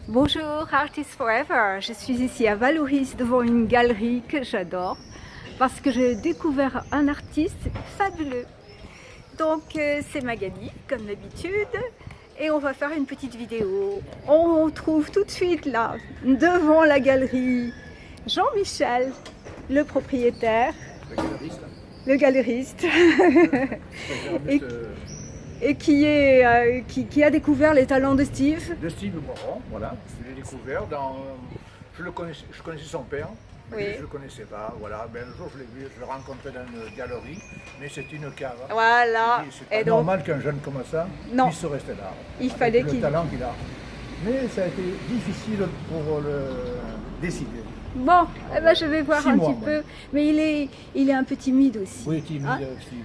Bonjour Artists Forever, je suis ici à Vallauris devant une galerie que j'adore parce que j'ai découvert un artiste fabuleux. Donc c'est Magali comme d'habitude et on va faire une petite vidéo. On trouve tout de suite là devant la galerie Jean-Michel, le propriétaire, le galeriste, et, et qui a découvert les talents de Steve. De Steve Moron, voilà. Je l'ai découvert dans. Je connaissais son père, mais Oui. je ne le connaissais pas. Voilà. Ben, un jour, je l'ai vu, je l'ai rencontré dans une galerie, mais c'était une cave. Voilà. C'est Et pas donc, normal qu'un jeune comme ça non, puisse rester là. il avec fallait le qu'il... talent qu'il a. Mais ça a été difficile pour le décider. Bon, eh ben, je vais voir 6 un mois, petit moi. peu. Mais il est un peu timide aussi. Oui, timide, Hein? Steve.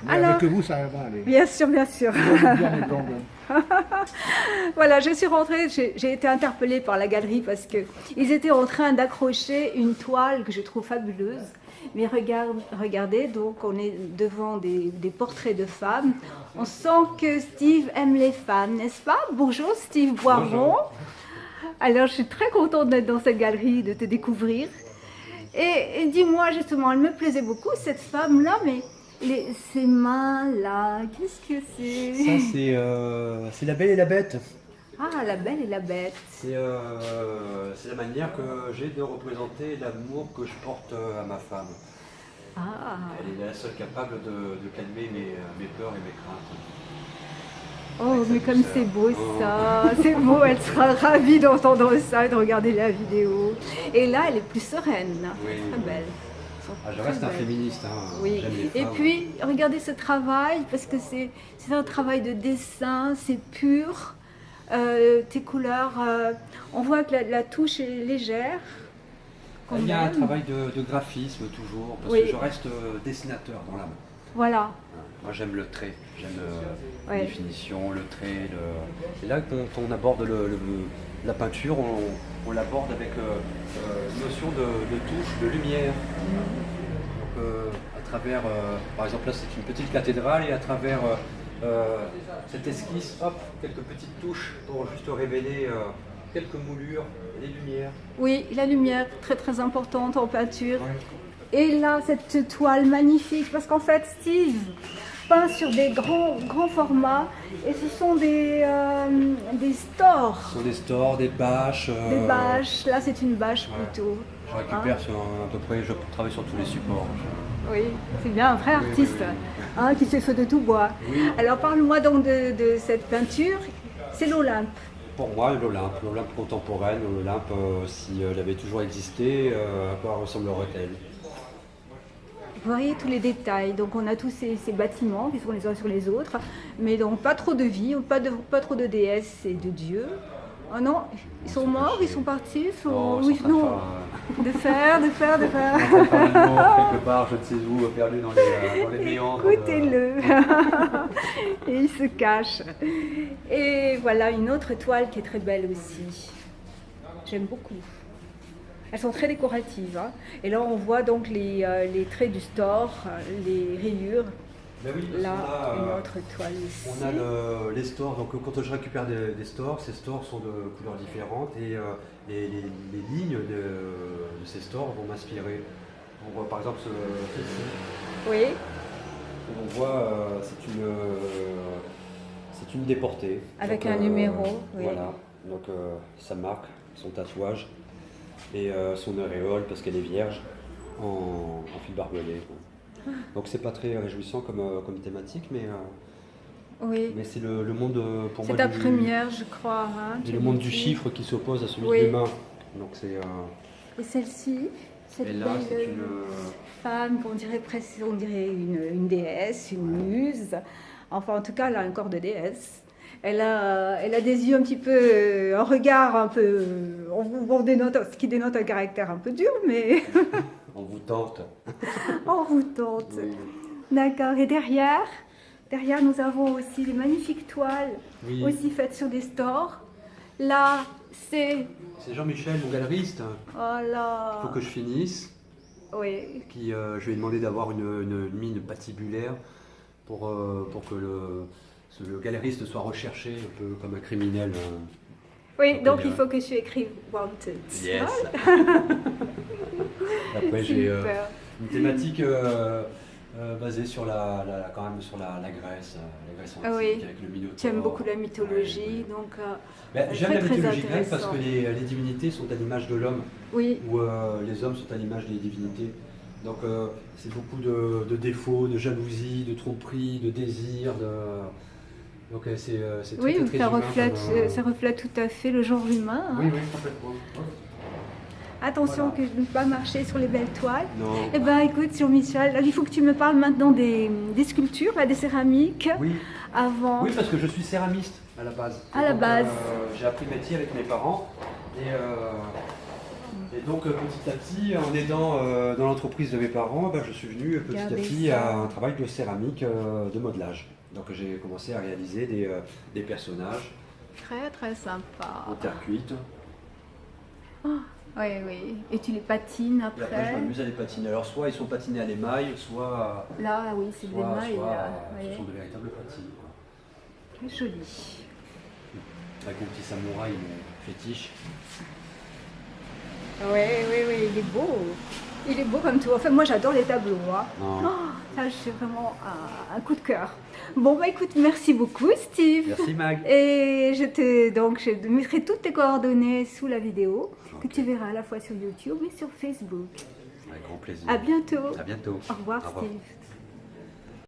Mais Alors, avec vous, ça va aller. bien sûr, bien sûr. Vous allez bien répondre. Voilà, je suis rentrée, j'ai été interpellée par la galerie parce qu'ils étaient en train d'accrocher une toile que je trouve fabuleuse. Mais regardez, donc on est devant des portraits de femmes. On sent que Steve aime les femmes, n'est-ce pas? Bonjour Steve Boiron. Bonjour. Alors je suis très contente d'être dans cette galerie, de te découvrir. Et dis-moi justement, elle me plaisait beaucoup cette femme-là, mais ces mains-là, qu'est-ce que c'est? Ça, c'est La Belle et la Bête. Ah, la belle et la bête. C'est la manière que j'ai de représenter l'amour que je porte à ma femme. Ah, Elle est la seule capable de calmer mes peurs et mes craintes. oh, mais sa comme douceur. c'est beau Oh. ça, c'est beau, elle sera ravie d'entendre ça et de regarder la vidéo. Et là, elle est plus sereine, Oui, très oui. belle. Elles sont Ah, je très reste un belles. féministe, hein. Oui, J'aime les et femmes. puis regardez ce travail, parce que c'est un travail de dessin, c'est pur. Tes couleurs, on voit que la touche est légère. quand Il y a un même. travail de graphisme toujours, parce Oui. que je reste dessinateur dans l'âme. Voilà, Moi j'aime le trait, j'aime Ouais. la définition, le trait. Et là quand on aborde la peinture, on l'aborde avec une notion de touche, de lumière. Donc, à travers, par exemple là c'est une petite cathédrale et à travers cette esquisse, hop, quelques petites touches pour juste révéler quelques moulures, les lumières. oui, la lumière, très très importante en peinture. Et là, cette toile magnifique, parce qu'en fait, Steve peint sur des grands formats, et ce sont des stores, Ce sont des stores, des bâches. des bâches. Là, c'est une bâche Ouais. plutôt. Je récupère sur à peu près, je travaille sur tous les supports. Oui, c'est bien un vrai Oui, artiste, oui, hein, qui fait feu de tout bois. Oui. Alors, parle-moi donc de cette peinture. C'est l'Olympe. Pour moi, l'Olympe contemporaine, l'Olympe, si elle avait toujours existé, à quoi ressemblerait-elle? Vous voyez tous les détails. Donc, on a tous ces bâtiments qui sont les uns sur les autres, mais donc pas trop de vie, pas trop de déesses et de dieux. Oh non, ils sont morts, ils sont partis, ils sont... Non, oui, sans non. De fer. quelque part, je ne sais où, perdu dans les méandres. Écoutez-le. Et il se cache. Et voilà une autre toile qui est très belle aussi. J'aime beaucoup. Elles sont très décoratives, hein. Et là, on voit donc les traits du store, les rayures. Ben oui, parce Là, qu'on a, une autre toile ici. on a les stores, donc quand je récupère des stores, ces stores sont de couleurs différentes et les lignes de ces stores vont m'inspirer. On voit par exemple ceci, Oui, où on voit c'est une déportée. Avec Donc, un numéro, oui. Voilà, donc sa marque, son tatouage et son auréole parce qu'elle est vierge en fil barbelé. Donc c'est pas très réjouissant comme thématique, oui. mais c'est le monde pour C'est moi ta première, je crois. Hein, c'est tu le monde me du dis. chiffre qui s'oppose à celui Oui. de l'humain. Donc c'est Et celle-ci, cette et là belle c'est une femme, on dirait presque, on dirait une déesse, une muse. Enfin, en tout cas, elle a un corps de déesse. Elle a des yeux un petit peu, un regard un peu, ce qui dénote un caractère un peu dur, mais envoûtante. envoûtante. Oui. D'accord. Et derrière, nous avons aussi des magnifiques toiles, Oui. aussi faites sur des stores. Là, c'est, C'est Jean-Michel, mon galeriste. oh là, Il faut que je finisse. oui. Puis je lui ai demandé d'avoir une mine patibulaire pour que le galeriste soit recherché un peu comme un criminel. Oui, donc bien. il faut que je écrive Wanted. Yes. Après, j'ai Super. une thématique basée sur quand même sur la Grèce, la Grèce antique, Ah oui. avec le Minotaure. J'aime beaucoup la mythologie, Ouais, ouais. donc Ben, j'aime très, la très mythologie grecque parce intéressant. que les divinités sont à l'image de l'homme, oui, ou les hommes sont à l'image des divinités. Donc c'est beaucoup de défauts, de jalousie, de tromperie, de désir. Donc c'est très, oui, très, très ça humain reflète, comme, ça reflète tout à fait le genre humain. Hein. Oui, oui, complètement. Attention Voilà. que je ne pas marcher sur les belles toiles. Non. Eh bien, écoute, Jean-Michel, il faut que tu me parles maintenant des sculptures, là, des céramiques. Oui. Avant. Oui, parce que je suis céramiste à la base. À la Donc, base. j'ai appris le métier avec mes parents. Et donc, petit à petit, en aidant dans l'entreprise de mes parents, je suis venu petit à Regardez petit ça. à un travail de céramique, de modelage. Donc, j'ai commencé à réaliser des personnages Très, très sympa. en terre cuite. Oui, oui. Et tu les patines Et après, je après. m'amuse à les patiner. Alors, soit ils sont patinés à l'émail, soit, Là, oui, c'est des mailles. Là. ce Oui. sont de véritables patines, quoi. Très joli. Avec mon petit samouraï, mon fétiche. Oui, oui, oui, il est beau. Il est beau comme tout. Enfin, moi, j'adore les tableaux. Hein. Non. Oh, ça, c'est vraiment un coup de cœur. Bon, bah écoute, merci beaucoup, Steve. Merci Mag. Et je mettrai toutes tes coordonnées sous la vidéo que tu verras à la fois sur YouTube et sur Facebook. Avec grand plaisir. À bientôt. À bientôt. Au revoir, Au revoir. Steve.